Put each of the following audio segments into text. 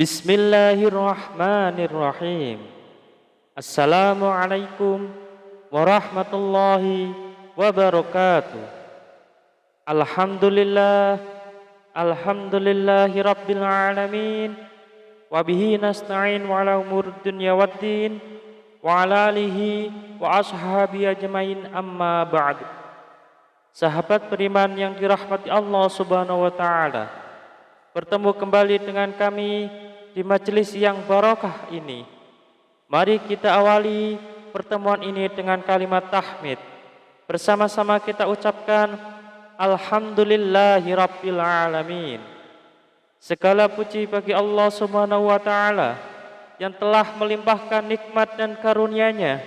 Bismillahirrahmanirrahim. Assalamualaikum warahmatullahi wabarakatuh. Alhamdulillahi rabbil alamin. Wabihi nasta'in wa ala umur dunya waddin. Wa ala alihi wa ashabi ajmain, amma ba'du. Sahabat beriman yang dirahmati Allah subhanahu wa ta'ala, bertemu kembali dengan kami di majelis yang barokah ini. Mari kita awali pertemuan ini dengan kalimat tahmid. Bersama-sama kita ucapkan Alhamdulillahi rabbil alamin. Segala puji bagi Allah subhanahu wa ta'ala yang telah melimpahkan nikmat dan karunia-Nya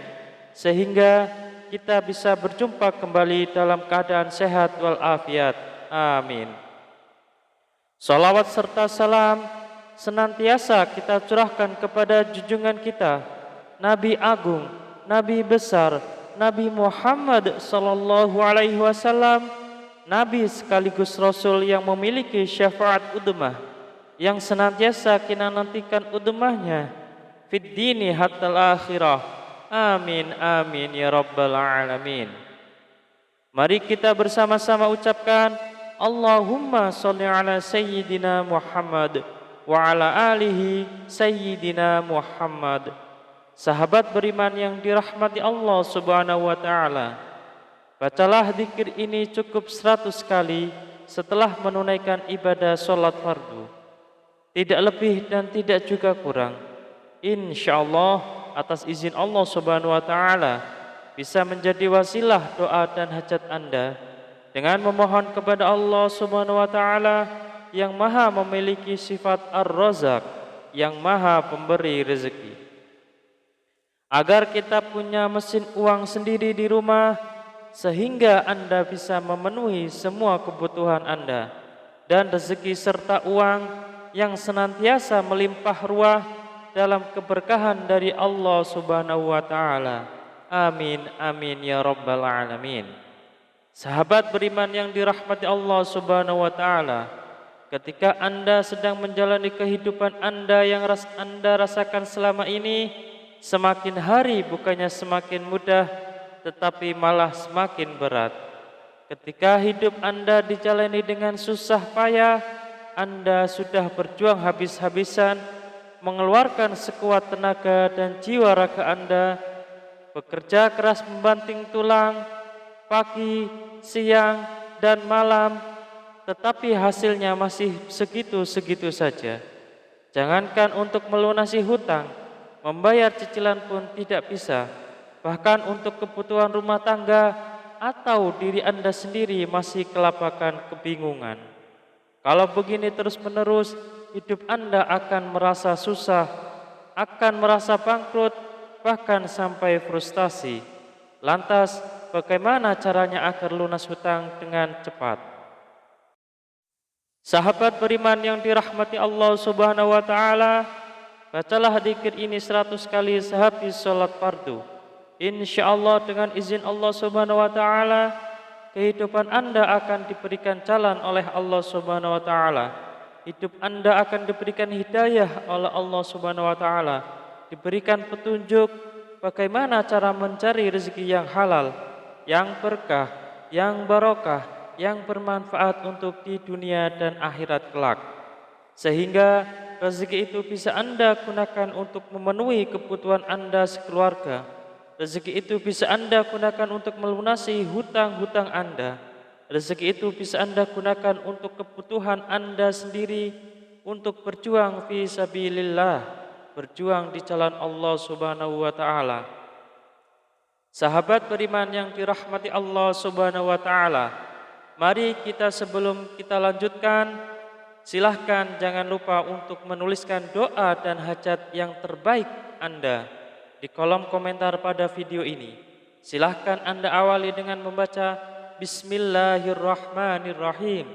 sehingga kita bisa berjumpa kembali dalam keadaan sehat walafiat. Amin. Salawat serta salam senantiasa kita curahkan kepada junjungan kita, Nabi Agung, Nabi besar, Nabi Muhammad sallallahu alaihi wasallam, Nabi sekaligus Rasul yang memiliki syafaat udmah, yang senantiasa kita nantikan udmahnya fid dini hatta akhirah. Amin amin ya rabbal alamin. Mari kita bersama-sama ucapkan Allahumma sholli ala sayyidina Muhammad wa ala alihi sayyidina Muhammad. Sahabat beriman yang dirahmati Allah subhanahu wa ta'ala, bacalah zikir ini cukup 100 kali setelah menunaikan ibadah sholat fardu. Tidak lebih dan tidak juga kurang. InsyaAllah atas izin Allah subhanahu wa ta'ala bisa menjadi wasilah doa dan hajat Anda dengan memohon kepada Allah subhanahu wa ta'ala yang maha memiliki sifat Ar-Razak, yang maha pemberi rezeki, agar kita punya mesin uang sendiri di rumah sehingga Anda bisa memenuhi semua kebutuhan Anda, dan rezeki serta uang yang senantiasa melimpah ruah dalam keberkahan dari Allah subhanahu wa ta'ala. Amin amin ya rabbal alamin. Sahabat beriman yang dirahmati Allah subhanahu wa ta'ala, ketika Anda sedang menjalani kehidupan Anda yang Anda rasakan selama ini, semakin hari bukannya semakin mudah, tetapi malah semakin berat. Ketika hidup Anda dijalani dengan susah payah, Anda sudah berjuang habis-habisan, mengeluarkan sekuat tenaga dan jiwa raga Anda, bekerja keras membanting tulang, pagi, siang, dan malam, tetapi hasilnya masih segitu-segitu saja. Jangankan untuk melunasi hutang, membayar cicilan pun tidak bisa. Bahkan untuk kebutuhan rumah tangga atau diri Anda sendiri masih kelabakan kebingungan. Kalau begini terus-menerus, hidup Anda akan merasa susah, akan merasa bangkrut, bahkan sampai frustasi. Lantas, bagaimana caranya agar lunas hutang dengan cepat? Sahabat beriman yang dirahmati Allah subhanahu wa ta'ala, bacalah zikir ini 100 kali sehabis sholat fardu. InsyaAllah dengan izin Allah subhanahu wa ta'ala, kehidupan Anda akan diberikan jalan oleh Allah subhanahu wa ta'ala. Hidup Anda akan diberikan hidayah oleh Allah subhanahu wa ta'ala, diberikan petunjuk bagaimana cara mencari rezeki yang halal, yang berkah, yang barokah, yang bermanfaat untuk di dunia dan akhirat kelak, sehingga rezeki itu bisa Anda gunakan untuk memenuhi kebutuhan Anda sekeluarga. Rezeki itu bisa Anda gunakan untuk melunasi hutang-hutang Anda. Rezeki itu bisa Anda gunakan untuk kebutuhan Anda sendiri, untuk berjuang fi sabilillah, berjuang di jalan Allah subhanahu wa ta'ala. Sahabat beriman yang dirahmati Allah subhanahu wa ta'ala, mari kita sebelum kita lanjutkan, silahkan jangan lupa untuk menuliskan doa dan hajat yang terbaik Anda di kolom komentar pada video ini. Silahkan Anda awali dengan membaca Bismillahirrahmanirrahim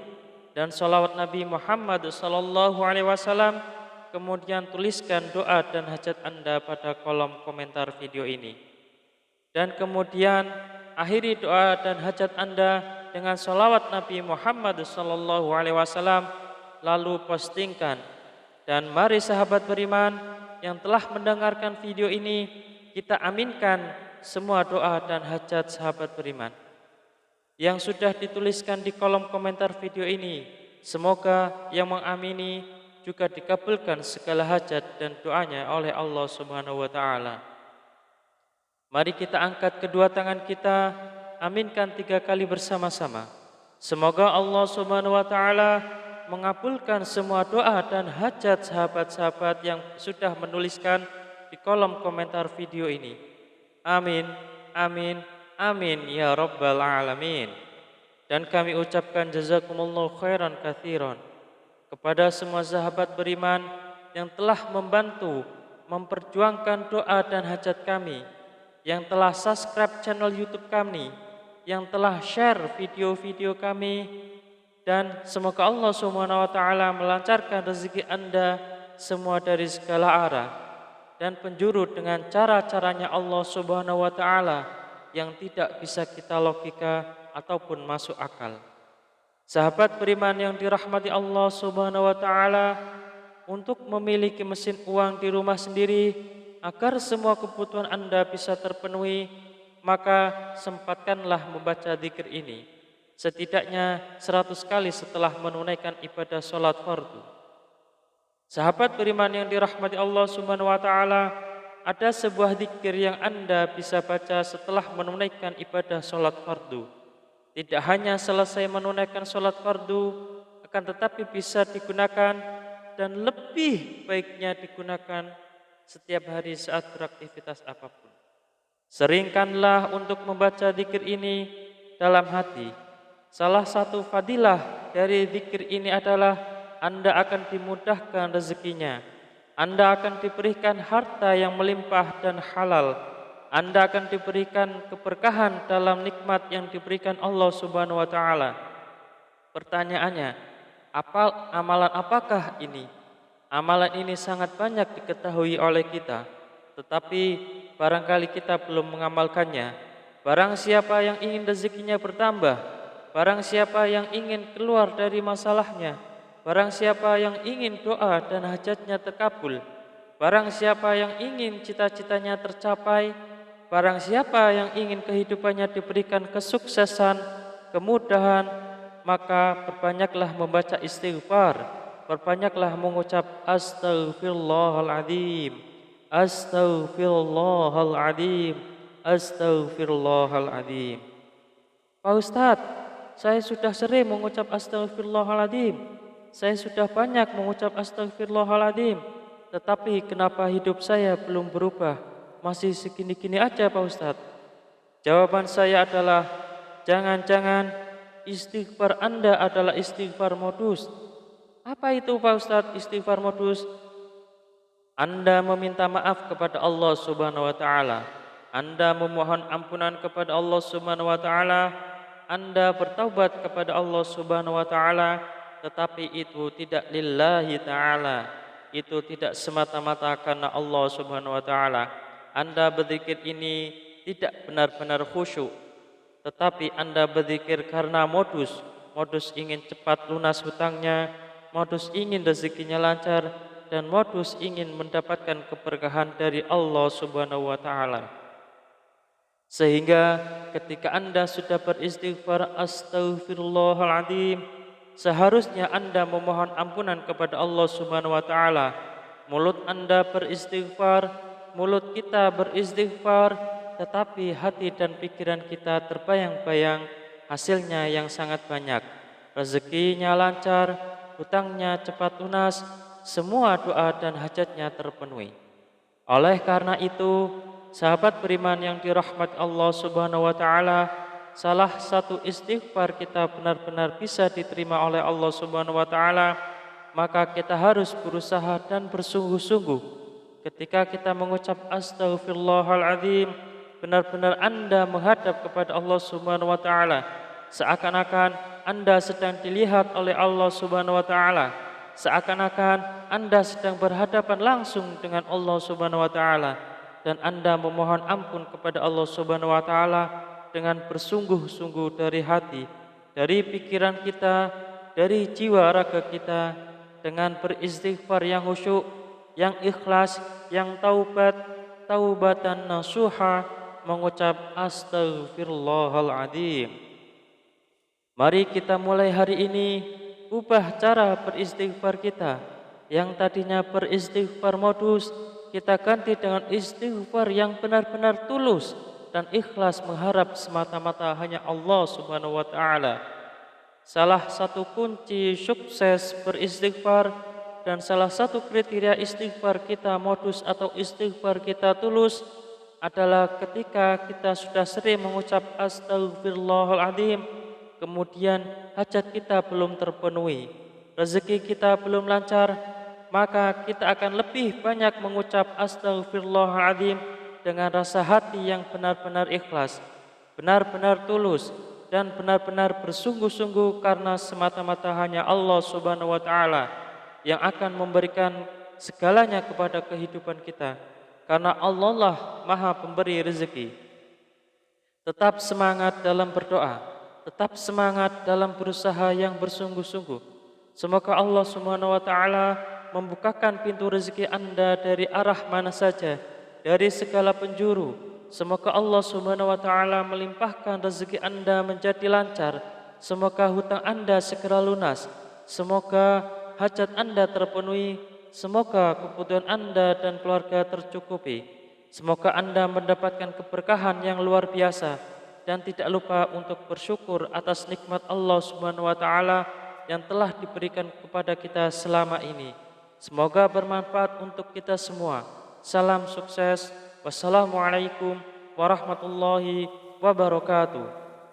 dan salawat Nabi Muhammad sallallahu alaihi wasallam. Kemudian tuliskan doa dan hajat Anda pada kolom komentar video ini. Dan kemudian akhiri doa dan hajat Anda dengan salawat Nabi Muhammad sallallahu alaihi wasallam, lalu postingkan Dan mari sahabat beriman yang telah mendengarkan video ini, kita aminkan semua doa dan hajat sahabat beriman yang sudah dituliskan di kolom komentar video ini. Semoga yang mengamini juga dikabulkan segala hajat dan doanya oleh Allah Subhanahu wa taala. Mari kita angkat kedua tangan kita, aminkan 3 kali bersama-sama. Semoga Allah Subhanahu wa taala mengabulkan semua doa dan hajat sahabat-sahabat yang sudah menuliskan di kolom komentar video ini. Amin, amin, amin ya rabbal alamin. Dan kami ucapkan jazakumullahu khairan katsiran kepada semua sahabat beriman yang telah membantu memperjuangkan doa dan hajat kami, yang telah subscribe channel YouTube kami, yang telah share video-video kami, dan semoga Allah Subhanahu wa taala melancarkan rezeki Anda semua dari segala arah dan penjuru dengan cara-caranya Allah Subhanahu wa taala yang tidak bisa kita logika ataupun masuk akal. Sahabat beriman yang dirahmati Allah Subhanahu wa taala, untuk memiliki mesin uang di rumah sendiri agar semua kebutuhan Anda bisa terpenuhi, maka sempatkanlah membaca zikir ini setidaknya 100 kali setelah menunaikan ibadah sholat fardu. Sahabat beriman yang dirahmati Allah Subhanahu wa taala, ada sebuah zikir yang Anda bisa baca setelah menunaikan ibadah sholat fardu. Tidak hanya selesai menunaikan sholat fardu, akan tetapi bisa digunakan dan lebih baiknya digunakan setiap hari saat beraktivitas apapun. Seringkanlah untuk membaca zikir ini dalam hati. Salah satu fadilah dari zikir ini adalah Anda akan dimudahkan rezekinya. Anda akan diberikan harta yang melimpah dan halal. Anda akan diberikan keberkahan dalam nikmat yang diberikan Allah Subhanahu wa taala. Pertanyaannya, amalan apakah ini? Amalan ini sangat banyak diketahui oleh kita, tetapi barangkali kita belum mengamalkannya. Barang siapa yang ingin rezekinya bertambah, barang siapa yang ingin keluar dari masalahnya, barang siapa yang ingin doa dan hajatnya terkabul, barang siapa yang ingin cita-citanya tercapai, barang siapa yang ingin kehidupannya diberikan kesuksesan, kemudahan, maka perbanyaklah membaca istighfar, perbanyaklah mengucap astaghfirullahaladzim, astaghfirullahaladzim, astaghfirullahaladzim. Pak Ustadz, saya sudah sering mengucap astaghfirullahaladzim, saya sudah banyak mengucap astaghfirullahaladzim, tetapi kenapa hidup saya belum berubah? Masih segini-gini aja Pak Ustadz. Jawaban saya adalah, jangan-jangan istighfar Anda adalah istighfar modus. Apa itu Pak Ustadz istighfar modus? Anda meminta maaf kepada Allah Subhanahu wa taala, Anda memohon ampunan kepada Allah Subhanahu wa taala, Anda bertaubat kepada Allah Subhanahu wa taala, tetapi itu tidak lillahi taala. Itu tidak semata-mata karena Allah Subhanahu wa taala. Anda berzikir ini tidak benar-benar khusyuk, tetapi Anda berzikir karena modus ingin cepat lunas hutangnya, modus ingin rezekinya lancar, dan modus ingin mendapatkan keberkahan dari Allah Subhanahu wa taala. Sehingga ketika Anda sudah beristighfar astaghfirullahaladzim, seharusnya Anda memohon ampunan kepada Allah Subhanahu wa taala. Mulut Anda beristighfar, mulut kita beristighfar, tetapi hati dan pikiran kita terbayang-bayang hasilnya yang sangat banyak. Rezekinya lancar, hutangnya cepat lunas, semua doa dan hajatnya terpenuhi. Oleh karena itu, sahabat beriman yang dirahmati Allah Subhanahu wa taala, salah satu istighfar kita benar-benar bisa diterima oleh Allah Subhanahu wa taala, maka kita harus berusaha dan bersungguh-sungguh. Ketika kita mengucap astaghfirullahaladzim, benar-benar Anda menghadap kepada Allah Subhanahu wa taala, seakan-akan Anda sedang dilihat oleh Allah Subhanahu wa taala, seakan-akan Anda sedang berhadapan langsung dengan Allah Subhanahu wa taala, dan Anda memohon ampun kepada Allah Subhanahu wa taala dengan bersungguh-sungguh dari hati, dari pikiran kita, dari jiwa raga kita, dengan beristighfar yang khusyuk, yang ikhlas, yang taubat, taubatan nasuha, mengucap astaghfirullahaladzim. Mari kita mulai hari ini ubah cara beristighfar kita. Yang tadinya beristighfar modus, kita ganti dengan istighfar yang benar-benar tulus dan ikhlas mengharap semata-mata hanya Allah Subhanahu wa taala. Salah satu kunci sukses beristighfar dan salah satu kriteria istighfar kita modus atau istighfar kita tulus adalah ketika kita sudah sering mengucap astaghfirullahaladzim, kemudian hajat kita belum terpenuhi, rezeki kita belum lancar, maka kita akan lebih banyak mengucap astaghfirullahaladzim dengan rasa hati yang benar-benar ikhlas, benar-benar tulus, dan benar-benar bersungguh-sungguh karena semata-mata hanya Allah Subhanahu wa taala yang akan memberikan segalanya kepada kehidupan kita. Karena Allah lah Maha Pemberi rezeki. Tetap semangat dalam berdoa, tetap semangat dalam berusaha yang bersungguh-sungguh. Semoga Allah Subhanahu wa taala membukakan pintu rezeki Anda dari arah mana saja, dari segala penjuru. Semoga Allah Subhanahu wa taala melimpahkan rezeki Anda menjadi lancar. Semoga hutang Anda segera lunas. Semoga hajat Anda terpenuhi. Semoga kebutuhan Anda dan keluarga tercukupi. Semoga Anda mendapatkan keberkahan yang luar biasa dan tidak lupa untuk bersyukur atas nikmat Allah Subhanahu wa taala yang telah diberikan kepada kita selama ini. Semoga bermanfaat untuk kita semua. Salam sukses. Wassalamualaikum warahmatullahi wabarakatuh.